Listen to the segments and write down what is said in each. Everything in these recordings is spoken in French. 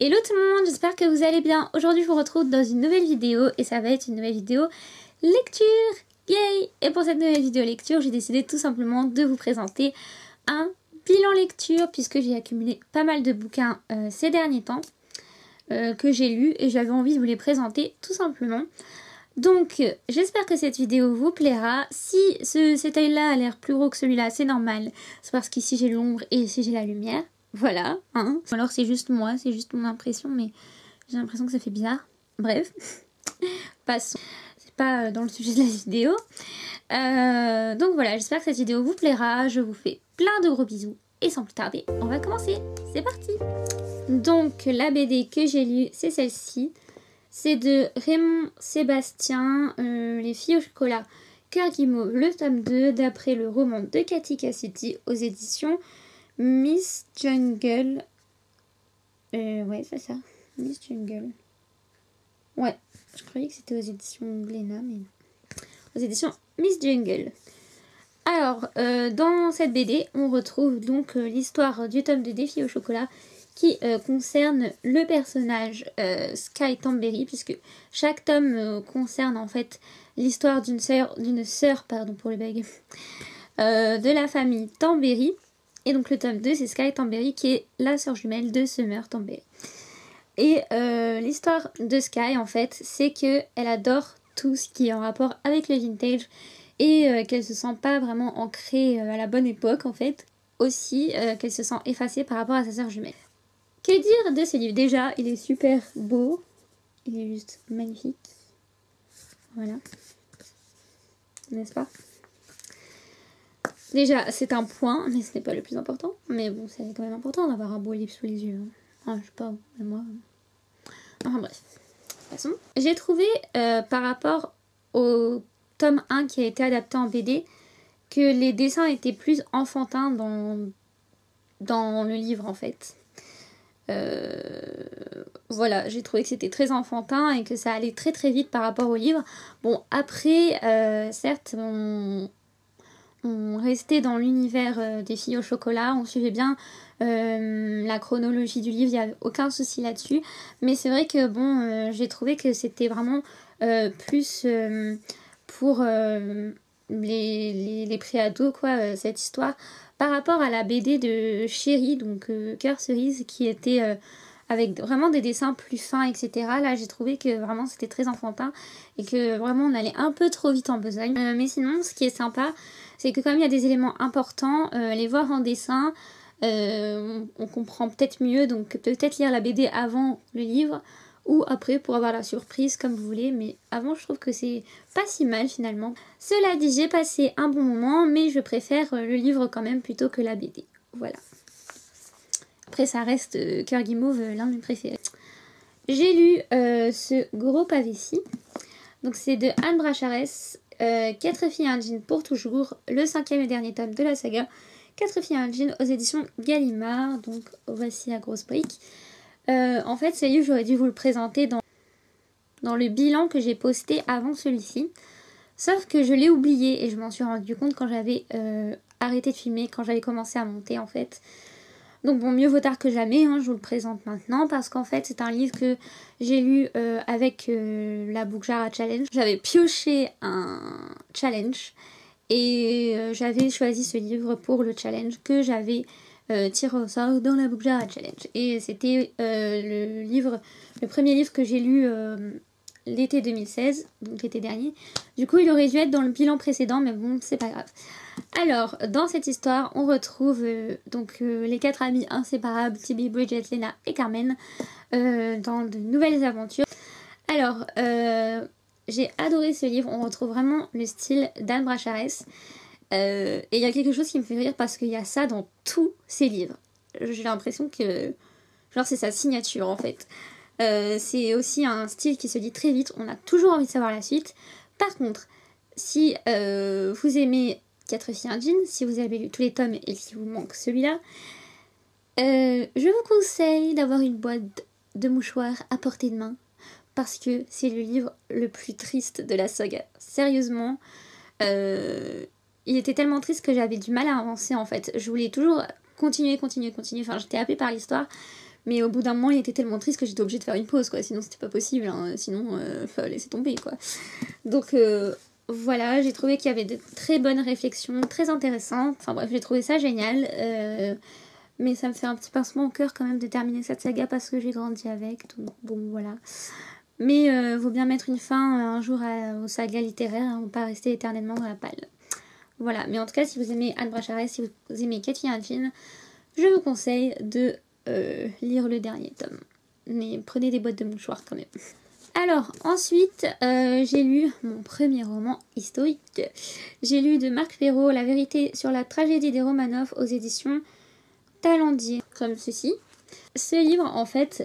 Hello tout le monde, j'espère que vous allez bien. Aujourd'hui je vous retrouve dans une nouvelle vidéo et ça va être une nouvelle vidéo lecture. Yay! Et pour cette nouvelle vidéo lecture, j'ai décidé tout simplement de vous présenter un bilan lecture puisque j'ai accumulé pas mal de bouquins ces derniers temps que j'ai lus et j'avais envie de vous les présenter tout simplement. Donc j'espère que cette vidéo vous plaira. Si cet œil là a l'air plus gros que celui-là, c'est normal. C'est parce qu'ici j'ai l'ombre et ici j'ai la lumière. Voilà, hein. Alors c'est juste moi, c'est juste mon impression, mais j'ai l'impression que ça fait bizarre. Bref, passons. C'est pas dans le sujet de la vidéo. Donc voilà, j'espère que cette vidéo vous plaira. Je vous fais plein de gros bisous. Et sans plus tarder, on va commencer. C'est parti. Donc la BD que j'ai lue, c'est celle-ci. C'est de Raymond Sébastien, Les filles au chocolat, Cœur Guimauve, le tome 2, d'après le roman de Cathy Cassidy aux éditions Miss Jungle. Ouais, c'est ça. Miss Jungle. Ouais, je croyais que c'était aux éditions Glénat, mais non. Aux éditions Miss Jungle. Alors, dans cette BD, on retrouve donc l'histoire du tome de Défi au chocolat qui concerne le personnage Sky Tamberry, puisque chaque tome concerne en fait l'histoire d'une sœur, pardon pour le bug, de la famille Tamberry. Et donc le tome 2, c'est Sky Tamberry qui est la sœur jumelle de Summer Tamberry. Et l'histoire de Sky, en fait, c'est qu'elle adore tout ce qui est en rapport avec le vintage et qu'elle se sent pas vraiment ancrée à la bonne époque, en fait. Aussi, qu'elle se sent effacée par rapport à sa sœur jumelle. Que dire de ce livre? Déjà, il est super beau. Il est juste magnifique. Voilà. N'est-ce pas? Déjà, c'est un point, mais ce n'est pas le plus important. Mais bon, c'est quand même important d'avoir un beau livre sous les yeux. Hein. Je sais pas, mais moi... Enfin bref. De toute façon, j'ai trouvé, par rapport au tome 1 qui a été adapté en BD, que les dessins étaient plus enfantins dans le livre, en fait. Voilà, j'ai trouvé que c'était très enfantin et que ça allait très très vite par rapport au livre. Bon, après, certes, on restait dans l'univers des filles au chocolat, on suivait bien la chronologie du livre, il n'y avait aucun souci là-dessus. Mais c'est vrai que bon, j'ai trouvé que c'était vraiment plus pour les pré-ados, quoi, cette histoire, par rapport à la BD de Chérie, donc Cœur Cerise, qui était avec vraiment des dessins plus fins, etc. Là, j'ai trouvé que vraiment c'était très enfantin et que vraiment on allait un peu trop vite en besogne. Mais sinon, ce qui est sympa, c'est que comme il y a des éléments importants, les voir en dessin, on comprend peut-être mieux, donc peut-être lire la BD avant le livre ou après pour avoir la surprise comme vous voulez, mais avant je trouve que c'est pas si mal finalement. Cela dit, j'ai passé un bon moment, mais je préfère le livre quand même plutôt que la BD. Voilà. Après ça reste Cœur Guimauve, l'un de mes préférés. J'ai lu ce gros pavé-ci. Donc c'est de Anne Bracharès, 4 filles et un jean pour toujours, le 5e et dernier tome de la saga. 4 filles et un jean aux éditions Gallimard. Donc voici la grosse brique. En fait, ce livre, j'aurais dû vous le présenter dans le bilan que j'ai posté avant celui-ci. Sauf que je l'ai oublié et je m'en suis rendu compte quand j'avais arrêté de filmer, quand j'avais commencé à monter en fait. Donc bon, mieux vaut tard que jamais, hein, je vous le présente maintenant parce qu'en fait c'est un livre que j'ai lu avec la Book Jara Challenge. J'avais pioché un challenge et j'avais choisi ce livre pour le challenge que j'avais tiré au sort dans la Book Jara Challenge. Et c'était le premier livre que j'ai lu l'été 2016, donc l'été dernier. Du coup il aurait dû être dans le bilan précédent, mais bon, c'est pas grave. Alors, dans cette histoire, on retrouve les 4 amies inséparables, Tibi, Bridget, Lena et Carmen, dans de nouvelles aventures. Alors, j'ai adoré ce livre, on retrouve vraiment le style d'Anne Bracharès. Et il y a quelque chose qui me fait rire parce qu'il y a ça dans tous ses livres. J'ai l'impression que, genre, c'est sa signature en fait. C'est aussi un style qui se lit très vite, on a toujours envie de savoir la suite. Par contre, si vous aimez 4 filles un jean, si vous avez lu tous les tomes et qu'il vous manque celui-là, je vous conseille d'avoir une boîte de mouchoirs à portée de main parce que c'est le livre le plus triste de la saga. Sérieusement, il était tellement triste que j'avais du mal à avancer en fait. Je voulais toujours continuer, enfin j'étais happée par l'histoire, Mais au bout d'un moment, il était tellement triste que j'étais obligée de faire une pause, quoi. Sinon, c'était pas possible, hein. Sinon, faut laisser tomber, quoi. Donc, voilà, j'ai trouvé qu'il y avait de très bonnes réflexions, très intéressantes. Enfin bref, j'ai trouvé ça génial. Mais ça me fait un petit pincement au cœur quand même de terminer cette saga parce que j'ai grandi avec. Donc, bon, voilà. Mais vaut bien mettre une fin un jour aux sagas littéraires, hein, pas rester éternellement dans la palle. Voilà, mais en tout cas, si vous aimez Anne Bracharès, si vous aimez Katy Hanfin, je vous conseille de lire le dernier tome. Mais prenez des boîtes de mouchoirs quand même. Alors, ensuite, j'ai lu mon premier roman historique. J'ai lu de Marc Perrault, La vérité sur la tragédie des Romanov aux éditions Talendier, comme ceci. Ce livre, en fait,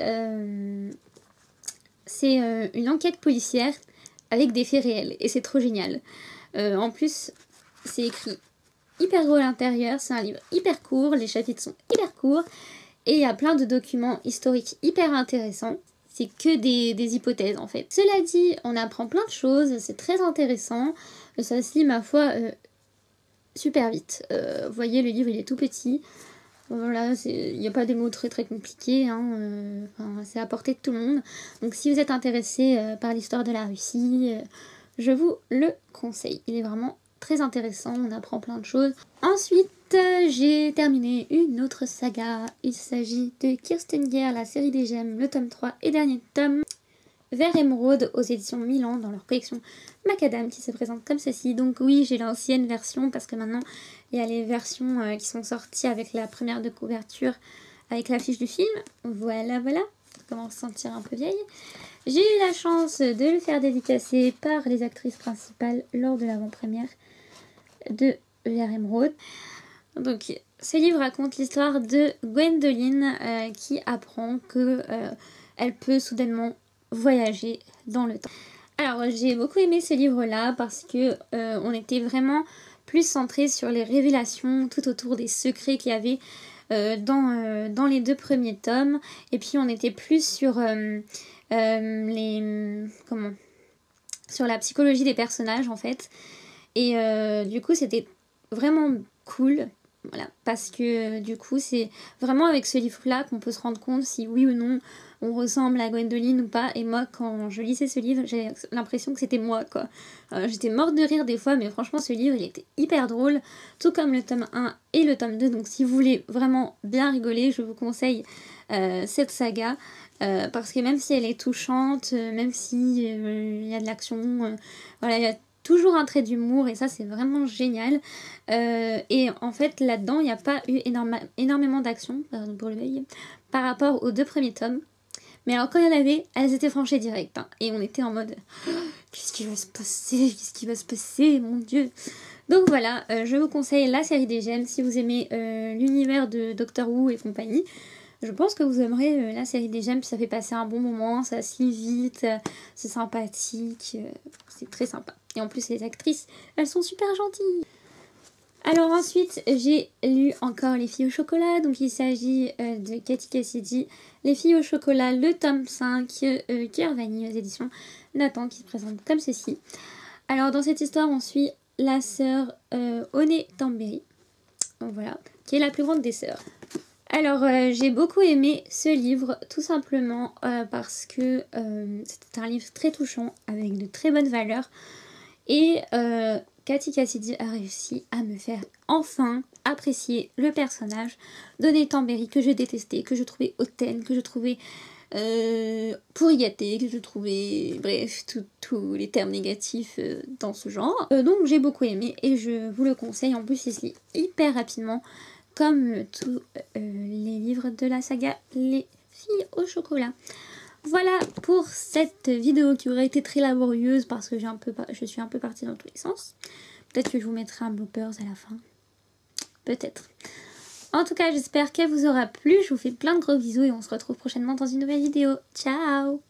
c'est une enquête policière avec des faits réels. Et c'est trop génial. En plus, c'est écrit hyper gros à l'intérieur. C'est un livre hyper court. Les chapitres sont hyper courts. Et il y a plein de documents historiques hyper intéressants. C'est que des hypothèses, en fait. Cela dit, on apprend plein de choses. C'est très intéressant. Ça se lit, ma foi, super vite. Vous voyez, le livre, il est tout petit. Voilà, il n'y a pas des mots très très compliqués, hein, c'est à portée de tout le monde. Donc si vous êtes intéressé par l'histoire de la Russie, je vous le conseille. Il est vraiment très intéressant, on apprend plein de choses. Ensuite, j'ai terminé une autre saga. Il s'agit de Kirsten Guerre, la série des gemmes, le tome 3 et dernier tome. Vert Émeraude aux éditions Milan dans leur collection Macadam qui se présente comme ceci. Donc oui, j'ai l'ancienne version parce que maintenant il y a les versions qui sont sorties avec la première de couverture avec l'affiche du film. Voilà, voilà, ça commence à se sentir un peu vieille. J'ai eu la chance de le faire dédicacer par les actrices principales lors de l'avant-première de Vert Émeraude. Donc ce livre raconte l'histoire de Gwendoline qui apprend que elle peut soudainement voyager dans le temps. Alors j'ai beaucoup aimé ce livre là parce que on était vraiment plus centré sur les révélations tout autour des secrets qu'il y avait dans les deux premiers tomes, et puis on était plus sur sur la psychologie des personnages en fait, et du coup c'était vraiment cool. Voilà, parce que du coup c'est vraiment avec ce livre là qu'on peut se rendre compte si oui ou non on ressemble à Gwendoline ou pas. Et moi quand je lisais ce livre j'ai l'impression que c'était moi quoi. J'étais morte de rire des fois, mais franchement ce livre il était hyper drôle, tout comme le tome 1 et le tome 2. Donc si vous voulez vraiment bien rigoler, je vous conseille cette saga, parce que même si elle est touchante, même si il y a de l'action, voilà, il y a toujours un trait d'humour et ça c'est vraiment génial. Et en fait là-dedans il n'y a pas eu énormément d'action, pour le veille, par rapport aux deux premiers tomes. Mais alors quand il y en avait, elles étaient franchées direct, hein, et on était en mode qu'est-ce qui va se passer, qu'est-ce qui va se passer, mon dieu. Donc voilà, je vous conseille la série des gemmes si vous aimez l'univers de Doctor Who et compagnie. Je pense que vous aimerez la série des gemmes, puis ça fait passer un bon moment, ça se lit vite, c'est sympathique, c'est très sympa. Et en plus les actrices, elles sont super gentilles. Alors ensuite, j'ai lu encore Les filles au chocolat, donc il s'agit de Katy Cassidy, Les filles au chocolat, le tome 5, Cœur Vanille aux éditions Nathan, qui se présente comme ceci. Alors dans cette histoire, on suit la sœur Oné Tambéry, voilà, qui est la plus grande des sœurs. Alors j'ai beaucoup aimé ce livre tout simplement parce que c'était un livre très touchant avec de très bonnes valeurs, et Katy Cassidy a réussi à me faire enfin apprécier le personnage d'Oné Tambéry que je détestais, que je trouvais hautaine, que je trouvais pourrigaté, que je trouvais, bref, tous les termes négatifs dans ce genre. Donc j'ai beaucoup aimé et je vous le conseille. En plus il se lit hyper rapidement, comme tous les livres de la saga Les filles au chocolat. Voilà pour cette vidéo qui aurait été très laborieuse parce que je suis un peu partie dans tous les sens. Peut-être que je vous mettrai un bloopers à la fin. Peut-être. En tout cas, j'espère qu'elle vous aura plu. Je vous fais plein de gros bisous et on se retrouve prochainement dans une nouvelle vidéo. Ciao!